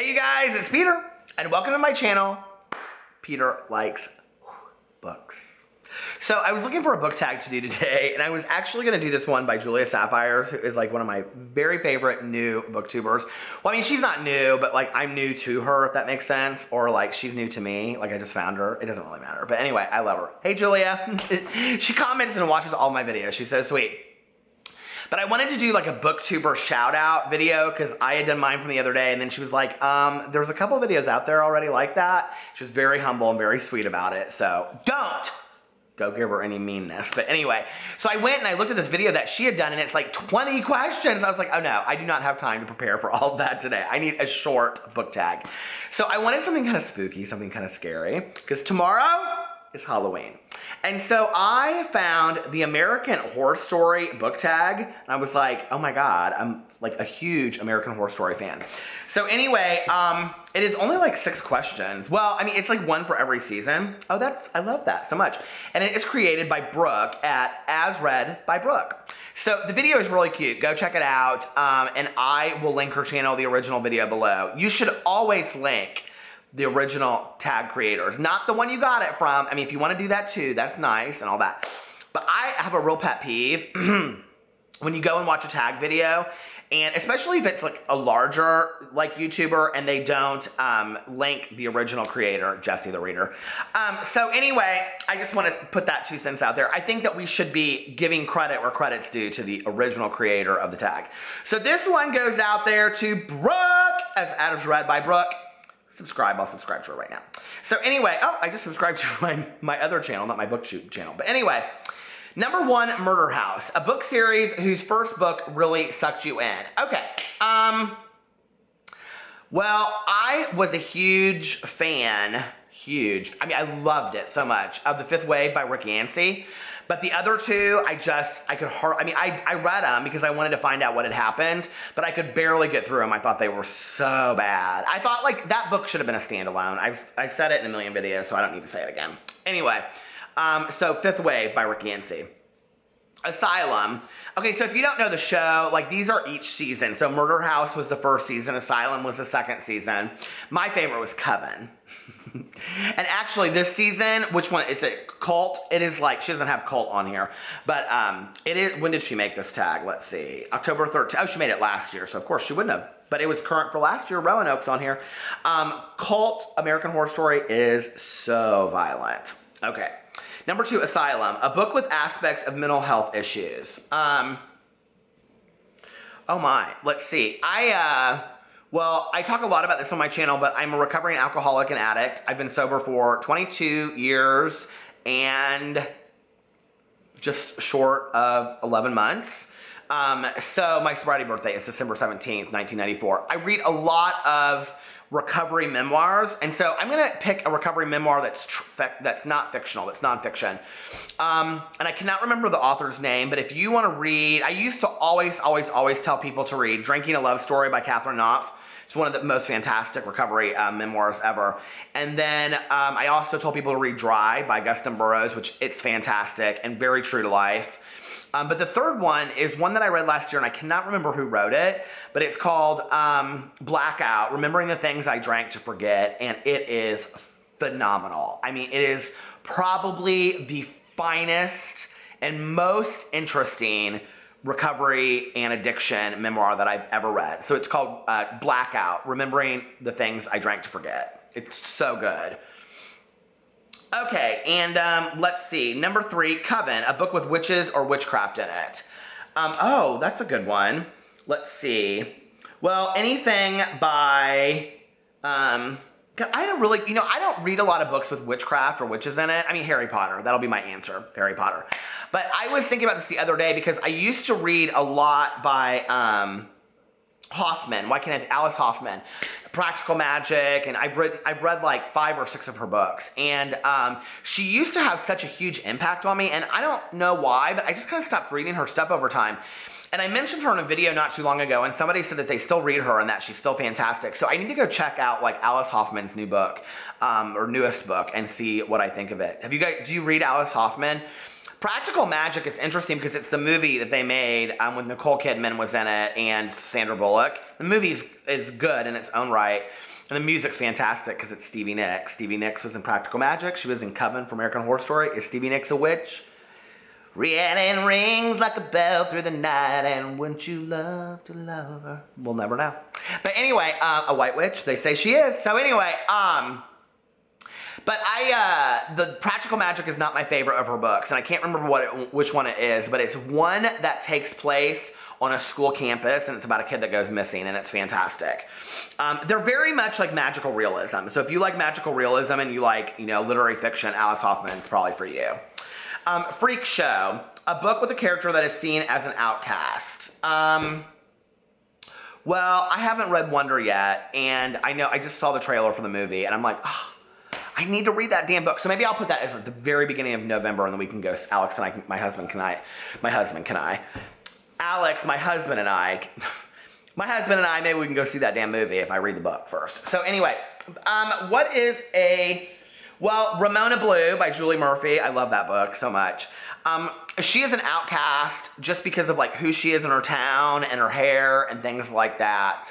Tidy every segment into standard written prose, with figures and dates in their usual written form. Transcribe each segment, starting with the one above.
Hey you guys, it's Peter, and welcome to my channel, Peter Likes Books. So I was looking for a book tag to do today, and I was actually going to do this one by Julia Sapphires, who is like one of my very favorite new booktubers. Well, I mean, she's not new, but like I'm new to her, if that makes sense, or like she's new to me, like I just found her. It doesn't really matter, but anyway, I love her. Hey Julia. She comments and watches all my videos. She's so sweet. But I wanted to do like a booktuber shout out video because I had done mine from the other day, and then she was like, there's a couple videos out there already like that. She was very humble and very sweet about it, so don't go give her any meanness. But anyway, so I went and I looked at this video that she had done, and it's like 20 questions. I was like, oh no, I do not have time to prepare for all of that today. I need a short book tag. So I wanted something kind of spooky, something kind of scary, because tomorrow is Halloween. And so I found the American Horror Story book tag, and I was like, oh my God, I'm like a huge American Horror Story fan. So anyway, it is only like 6 questions. Well, I mean, it's like one for every season. Oh, I love that so much. And it is created by Brooke at As Read by Brooke. So the video is really cute. Go check it out. And I will link her channel, the original video below. You should always link the original tag creators, not the one you got it from. I mean, if you want to do that too, that's nice and all that. But I have a real pet peeve when you go and watch a tag video, and especially if it's like a larger like YouTuber and they don't link the original creator, Jesse the Reader. So anyway, I just want to put that 2 cents out there. I think that we should be giving credit where credit's due to the original creator of the tag. So this one goes out there to Brooke, as read by Brooke. Subscribe, I'll subscribe to her right now. So anyway, oh, I just subscribed to my other channel, not my BookTube channel. But anyway, number 1, Murder House, a book series whose first book really sucked you in. Okay, well, I was a huge fan, I mean, I loved it so much, of The Fifth Wave by Rick Yancey. But the other 2, I read them because I wanted to find out what had happened, but I could barely get through them. I thought they were so bad. I thought like that book should have been a standalone. I've said it in a million videos, so I don't need to say it again. Anyway, so Fifth Wave by Rick Yancey. Asylum. Okay, so if you don't know the show, like these are each season. So Murder House was the first season, Asylum was the second season. My favorite was Coven. And actually this season, which one is it? Cult? It is like, she doesn't have Cult on here, but it is, when did she make this tag? Let's see, October 13th. Oh, she made it last year, so of course she wouldn't have, but it was current for last year. Roanoke's on here. Cult, American Horror Story is so violent. Okay. Number 2, Asylum, a book with aspects of mental health issues. Oh my, let's see. Well, I talk a lot about this on my channel, but I'm a recovering alcoholic and addict. I've been sober for 22 years and just short of 11 months. So my sobriety birthday is December 17th, 1994. I read a lot of recovery memoirs, and so I'm gonna pick a recovery memoir that's not fictional, that's nonfiction. And I cannot remember the author's name, but if you want to read, I used to always tell people to read Drinking a Love Story by Catherine Knopf. It's one of the most fantastic recovery memoirs ever. And then I also told people to read Dry by Guston Burroughs, which it's fantastic and very true to life. But the third one is one that I read last year, and I cannot remember who wrote it, but it's called Blackout, Remembering the Things I Drank to Forget, and it is phenomenal. I mean, it is probably the finest and most interesting recovery and addiction memoir that I've ever read. So it's called Blackout, Remembering the Things I Drank to Forget. It's so good. Okay, and let's see. Number 3, Coven, a book with witches or witchcraft in it. Oh, that's a good one. Let's see. Well, anything by, I don't really, I don't read a lot of books with witchcraft or witches in it. I mean, Harry Potter, that'll be my answer, Harry Potter. But I was thinking about this the other day because I used to read a lot by Hoffman, Alice Hoffman, Practical Magic, and I've read like 5 or 6 of her books, and she used to have such a huge impact on me, and I don't know why, but I just kind of stopped reading her stuff over time. And I mentioned her in a video not too long ago, and somebody said that they still read her and that she's still fantastic. So I need to go check out like Alice Hoffman's new book, or newest book, and see what I think of it. Do you read Alice Hoffman? Practical Magic is interesting because it's the movie that they made when Nicole Kidman was in it and Sandra Bullock. The movie is good in its own right, and the music's fantastic because it's Stevie Nicks. Stevie Nicks was in Practical Magic. She was in Coven for American Horror Story. Is Stevie Nicks a witch? Rhiannon rings like a bell through the night, and wouldn't you love to love her? We'll never know. But anyway, a white witch, they say she is. So anyway, but the Practical Magic is not my favorite of her books, and I can't remember which one it is, but it's one that takes place on a school campus, and it's about a kid that goes missing, and it's fantastic. They're very much like magical realism. So if you like magical realism and you like, literary fiction, Alice Hoffman's probably for you. Freak Show, a book with a character that is seen as an outcast. Well, I haven't read Wonder yet, and I just saw the trailer for the movie, and I'm like, oh, I need to read that damn book. So maybe I'll put that as the very beginning of November, and then we can go, Alex and I, my husband and I, maybe we can go see that damn movie if I read the book first. So anyway, what is Ramona Blue by Julie Murphy. I love that book so much. She is an outcast just because of like who she is in her town and her hair and things like that.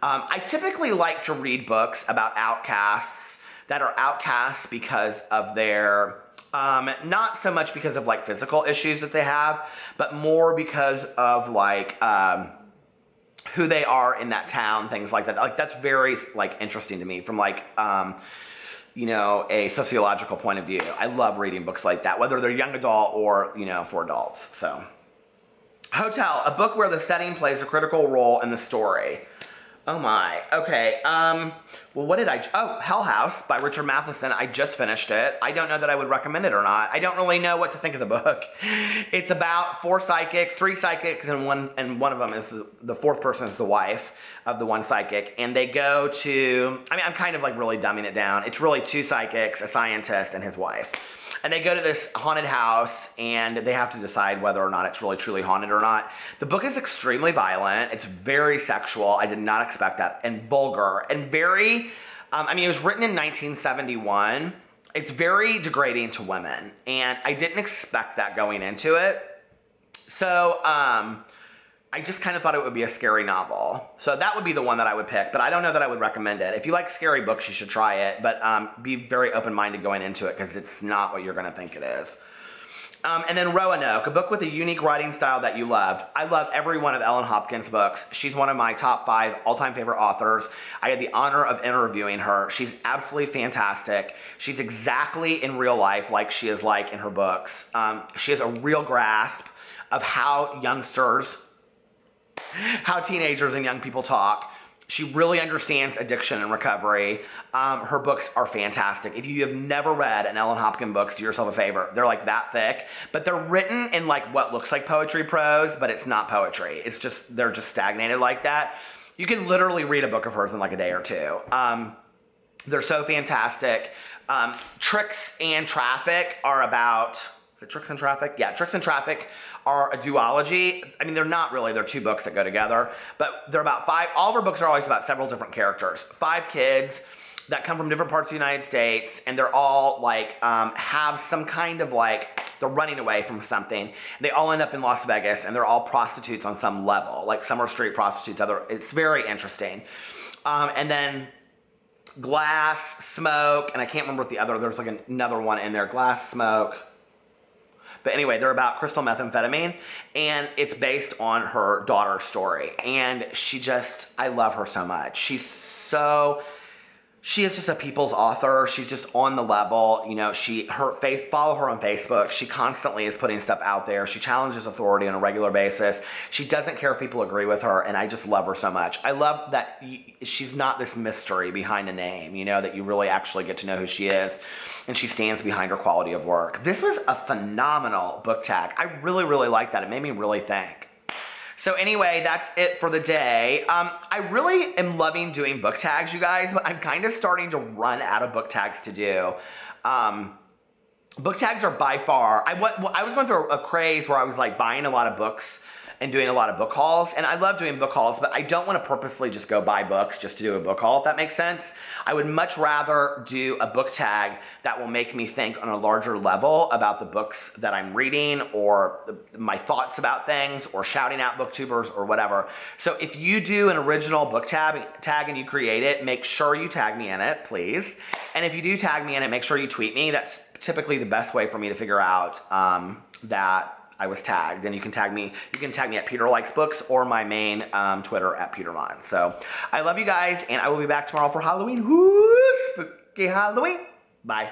I typically like to read books about outcasts that are outcasts because of their, not so much because of like physical issues that they have, but more because of like who they are in that town, things like that. Like that's very like interesting to me from like, a sociological point of view. I love reading books like that, whether they're young adult or, for adults. So, Hotel, a book where the setting plays a critical role in the story. Oh my, okay, well Hell House by Richard Matheson. I just finished it. I don't know that I would recommend it or not. I don't really know what to think of the book. It's about three psychics, and one of them is, the fourth person is the wife of the one psychic, and they go to, I'm kind of like really dumbing it down. It's really two psychics, a scientist, and his wife. And they go to this haunted house, and they have to decide whether or not it's really truly haunted or not. The book is extremely violent. It's very sexual. I did not expect that. And vulgar. And very, it was written in 1971. It's very degrading to women. And I didn't expect that going into it. So, I just kind of thought it would be a scary novel. So that would be the one that I would pick, but I don't know that I would recommend it. If you like scary books, you should try it, but be very open-minded going into it because it's not what you're going to think it is. And then Roanoke, a book with a unique writing style that you loved. I love every one of Ellen Hopkins' books. She's one of my top 5 all-time favorite authors. I had the honor of interviewing her. She's absolutely fantastic. She's exactly in real life like she is like in her books. She has a real grasp of how teenagers and young people talk. She really understands addiction and recovery. Her books are fantastic. If you have never read an Ellen Hopkins book, do yourself a favor. They're like that thick, but they're written in like what looks like poetry prose, but it's not poetry. They're just stagnated like that. You can literally read a book of hers in like a day or two. They're so fantastic. Tricks and Traffic are about, is it Tricks and Traffic? Yeah, Tricks and Traffic are a duology. They're not really, they're 2 books that go together, but they're about 5, all of her books are always about several different characters. 5 kids that come from different parts of the United States, and they're all like, have some kind of like, they're running away from something. They all end up in Las Vegas, and they're all prostitutes on some level. Like some are street prostitutes, it's very interesting. And then Glass, Smoke, and I can't remember what there's like another one in there, Glass, Smoke. But anyway, they're about crystal methamphetamine, and it's based on her daughter's story. And I love her so much. She is just a people's author. She's just on the level. Follow her on Facebook. She constantly is putting stuff out there. She challenges authority on a regular basis. She doesn't care if people agree with her, and I just love her so much. I love that she's not this mystery behind a name, that you really actually get to know who she is, and she stands behind her quality of work. This was a phenomenal book tag. I really, really like that. It made me really think. So anyway, that's it for the day. I really am loving doing book tags, you guys, but I'm kind of starting to run out of book tags to do. Book tags are by far, I was going through a craze where I was like buying a lot of books and doing a lot of book hauls. And I love doing book hauls, but I don't want to purposely just go buy books just to do a book haul, if that makes sense. I would much rather do a book tag that will make me think on a larger level about the books that I'm reading, or my thoughts about things, or shouting out booktubers or whatever. So if you do an original book tag and you create it, make sure you tag me in it, please. And if you do tag me in it, make sure you tweet me. That's typically the best way for me to figure out that I was tagged. And you can tag me at Peter Likes Books, or my main Twitter at Peter Monn. So I love you guys, and I will be back tomorrow for Halloween. Woo! Spooky Halloween. Bye.